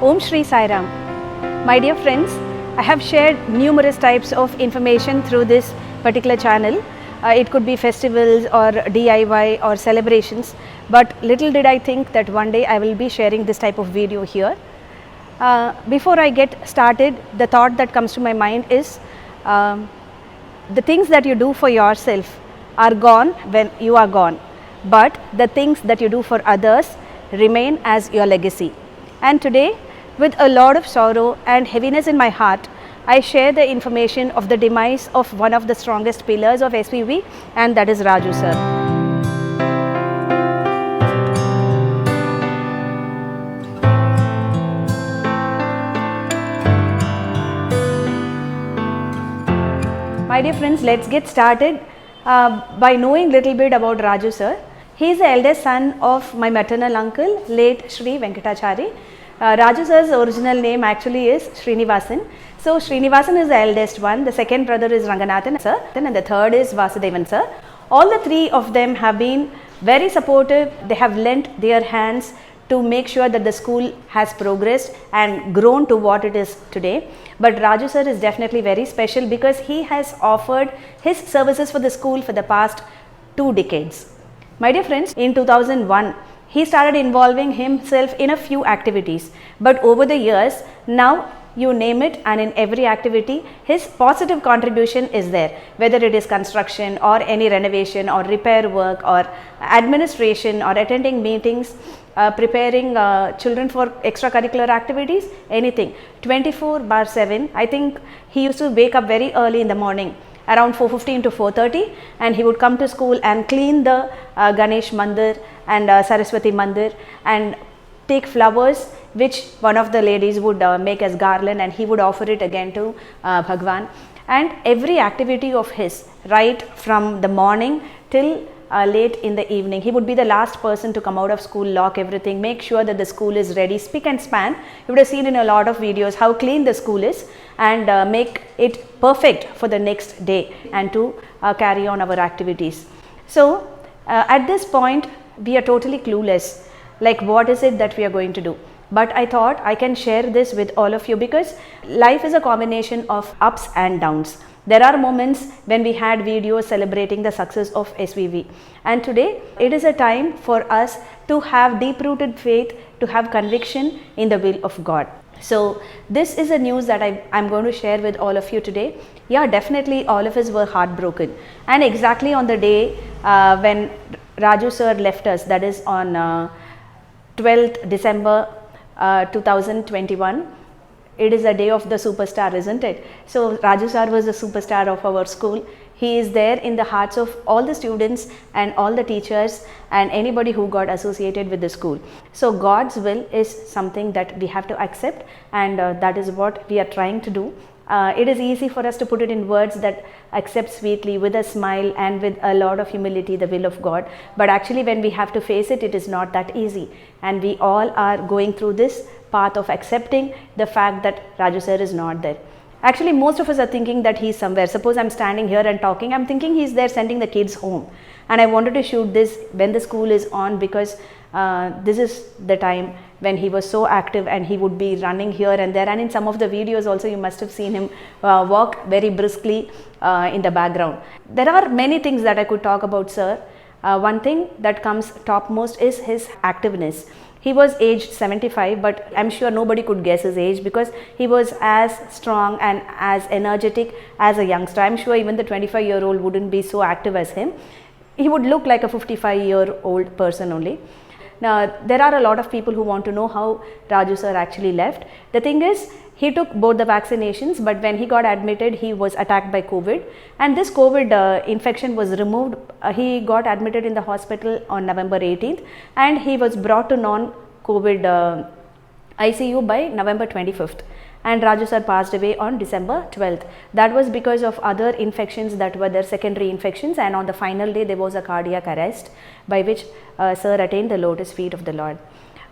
Om Shri Sai Ram. My dear friends, I have shared numerous types of information through this particular channel. It could be festivals or DIY or celebrations, but little did I think that one day I will be sharing this type of video here. Before I get started, the thought that comes to my mind is the things that you do for yourself are gone when you are gone, but the things that you do for others remain as your legacy. And today, with a lot of sorrow and heaviness in my heart, I share the information of the demise of one of the strongest pillars of SPV, and that is Raju Sir. My dear friends, let's get started by knowing little bit about Raju Sir. He is the eldest son of my maternal uncle, late Shri Venkatachari. Raju Sir's original name actually is Srinivasan. So Srinivasan is the eldest one, the second brother is Ranganathan Sir, and the third is Vasudevan Sir. All the three of them have been very supportive. They have lent their hands to make sure that the school has progressed and grown to what it is today. But Raju Sir is definitely very special because he has offered his services for the school for the past 2 decades. My dear friends, in 2001, he started involving himself in a few activities, but over the years, now you name it, and in every activity, his positive contribution is there, whether it is construction or any renovation or repair work or administration or attending meetings, preparing children for extracurricular activities, anything, 24/7. I think he used to wake up very early in the morning, around 4:15 to 4:30, and he would come to school and clean the Ganesh Mandir and Saraswati Mandir and take flowers which one of the ladies would make as garland, and he would offer it again to Bhagwan. And every activity of his, right from the morning till late in the evening, he would be the last person to come out of school, lock everything, make sure that the school is ready, spick and span. You would have seen in a lot of videos how clean the school is, and make it perfect for the next day and to carry on our activities. So at this point we are totally clueless, like what is it that we are going to do. But I thought I can share this with all of you because life is a combination of ups and downs. There are moments when we had videos celebrating the success of SVV, and today it is a time for us to have deep-rooted faith, to have conviction in the will of God. So this is a news that I'm going to share with all of you today. Yeah, definitely all of us were heartbroken, and exactly on the day when Raju Sir left us, that is on 12th December 2021, it is a day of the superstar, isn't it? So Raju Sir was the superstar of our school. He is there in the hearts of all the students and all the teachers and anybody who got associated with the school. So God's will is something that we have to accept, and that is what we are trying to do. It is easy for us to put it in words that accept sweetly with a smile and with a lot of humility the will of God, but actually when we have to face it, it is not that easy, and we all are going through this path of accepting the fact that Raju Sir is not there. Actually, most of us are thinking that he's somewhere. Suppose I'm standing here and talking, I'm thinking he's there sending the kids home, and I wanted to shoot this when the school is on because this is the time when he was so active and he would be running here and there, and in some of the videos also you must have seen him walk very briskly in the background. There are many things that I could talk about Sir. One thing that comes topmost is his activeness. He was aged 75, but I'm sure nobody could guess his age because he was as strong and as energetic as a youngster. I'm sure even the 25-year-old wouldn't be so active as him. He would look like a 55-year-old person only. Now, there are a lot of people who want to know how Raju Sir actually left. The thing is, he took both the vaccinations, but when he got admitted, he was attacked by COVID, and this COVID infection was removed. He got admitted in the hospital on November 18th, and he was brought to non-COVID ICU by November 25th. And Raju Sir passed away on December 12th. That was because of other infections that were there, secondary infections, and on the final day there was a cardiac arrest by which Sir attained the lotus feet of the Lord.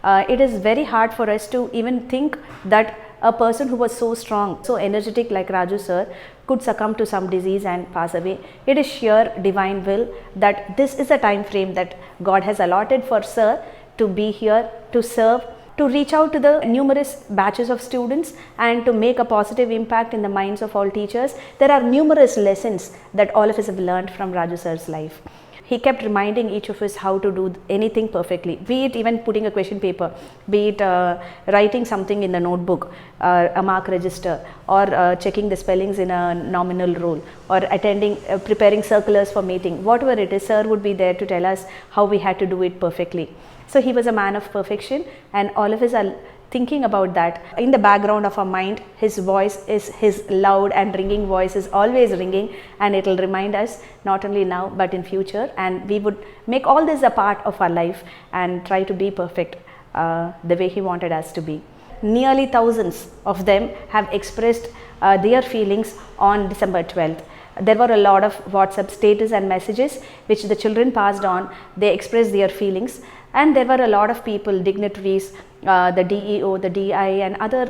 It is very hard for us to even think that a person who was so strong, so energetic like Raju Sir could succumb to some disease and pass away. It is sheer divine will that this is a time frame that God has allotted for Sir to be here, to serve, to reach out to the numerous batches of students and to make a positive impact in the minds of all teachers. There are numerous lessons that all of us have learned from Raju Sir's life. He kept reminding each of us how to do anything perfectly, be it even putting a question paper, be it writing something in the notebook, a mark register, or checking the spellings in a nominal role, or attending, preparing circulars for meeting. Whatever it is, Sir would be there to tell us how we had to do it perfectly. So he was a man of perfection, and all of us are thinking about that. In the background of our mind, his voice is, his loud and ringing voice is always ringing, and it will remind us not only now but in future, and we would make all this a part of our life and try to be perfect the way he wanted us to be. Nearly thousands of them have expressed their feelings on December 12th. There were a lot of WhatsApp status and messages which the children passed on. They expressed their feelings, and there were a lot of people, dignitaries, the DEO, the DI, and other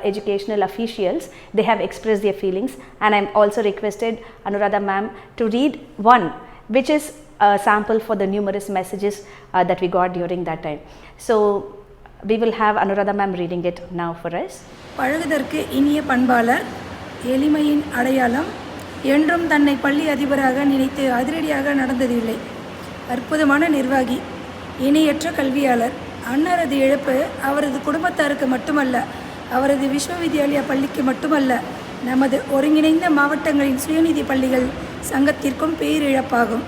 educational officials. They have expressed their feelings, and I am also requested Anuradha ma'am to read one which is a sample for the numerous messages that we got during that time. So we will have Anuradha ma'am reading it now for us. பழகுதற்கு இனிய பண்பாளர், எளிமையின் அடையாளம், என்றும் தன்னை பள்ளி அதிபராக நினைத்து அதிரடியாக நடந்ததில்லை. அற்புதமான நிர்வாகி, இணையற்ற கல்வியாளர். அன்னாரது இழப்பு அவரது குடும்பத்தாருக்கு மட்டுமல்ல, அவரது விஸ்வவித்யாலயா பள்ளிக்கு மட்டுமல்ல, நமது ஒருங்கிணைந்த மாவட்டங்களின் சுயநிதி பள்ளிகள் சங்கத்திற்கும் பேரிழப்பாகும்.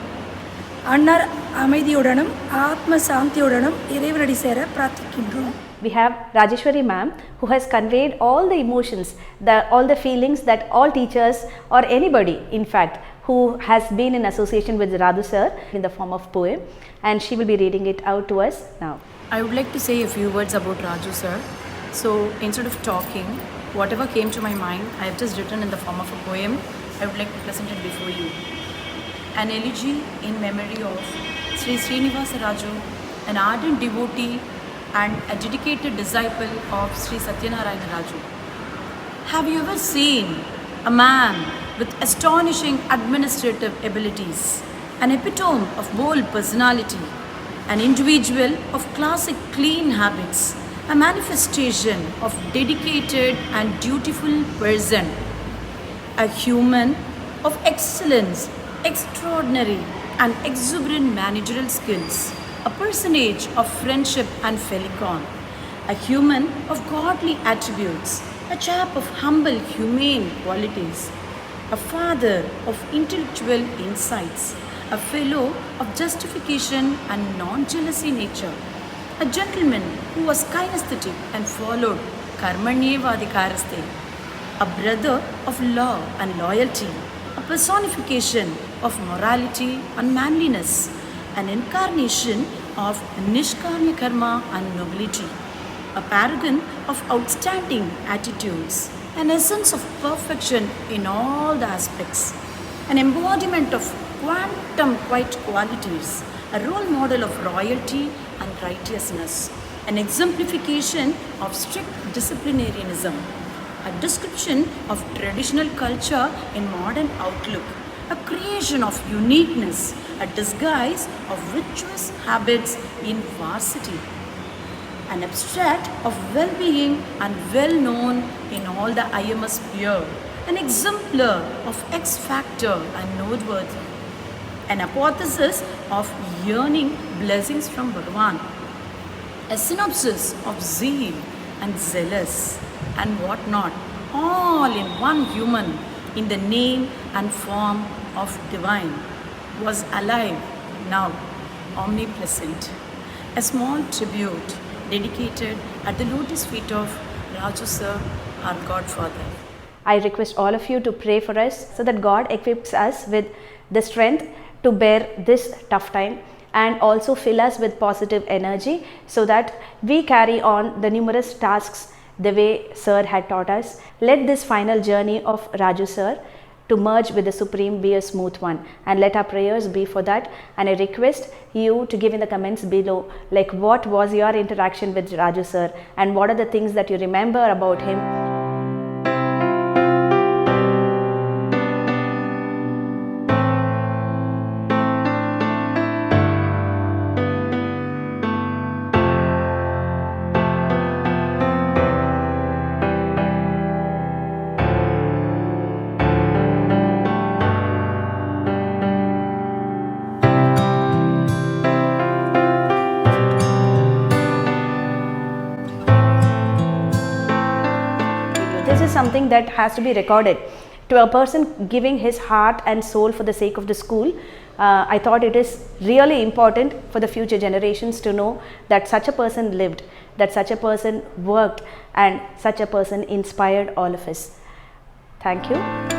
அன்னார் அமைதியுடனும் ஆத்ம சாந்தியுடனும் இறைவனடி சேர பிரார்த்திக்கின்றோம். We have Rajeshwari ma'am, who has conveyed all the emotions, all the feelings that all teachers or anybody in fact who has been in association with Raju Sir in the form of poem, and she will be reading it out to us now. I would like to say a few words about Raju Sir. So instead of talking, whatever came to my mind, I have just written in the form of a poem. I would like to present it before you. An elegy in memory of Sri Srinivasa Raju, an ardent devotee and a dedicated disciple of Sri Satyanarayana Raju. Have you ever seen a man with astonishing administrative abilities, an epitome of bold personality, an individual of classic clean habits, a manifestation of dedicated and dutiful person, a human of excellence, extraordinary and exuberant managerial skills, a personage of friendship and felicon, a human of godly attributes, a chap of humble, humane qualities, a father of intellectual insights, a fellow of justification and non-jealousy nature, a gentleman who was kinesthetic and followed karmanyeva adhikaraste, a brother of law and loyalty, a personification of morality and manliness, an incarnation of nishkarmya karma and nobility, a paragon of outstanding attitudes, an essence of perfection in all the aspects, an embodiment of quantum quiet qualities, a role model of royalty and righteousness, an exemplification of strict disciplinarianism, a description of traditional culture in modern outlook, a creation of uniqueness, a disguise of virtuous habits in varsity, an abstract of well-being and well-known in all the IMS sphere, an exemplar of X factor and noteworthy, an apotheosis of yearning blessings from Bhagavan, a synopsis of zeal and zealous and whatnot, all in one human in the name and form of divine, was alive, now omnipresent. A small tribute dedicated at the lotus feet of Raju Sir, our Godfather. I request all of you to pray for us so that God equips us with the strength to bear this tough time, and also fill us with positive energy so that we carry on the numerous tasks the way Sir had taught us. Let this final journey of Raju Sir to merge with the Supreme be a smooth one, and let our prayers be for that. And I request you to give in the comments below, like, what was your interaction with Raju Sir and what are the things that you remember about him. something that has to be recorded. To a person giving his heart and soul for the sake of the school, I thought it is really important for the future generations to know that such a person lived, that such a person worked, and such a person inspired all of us. Thank you.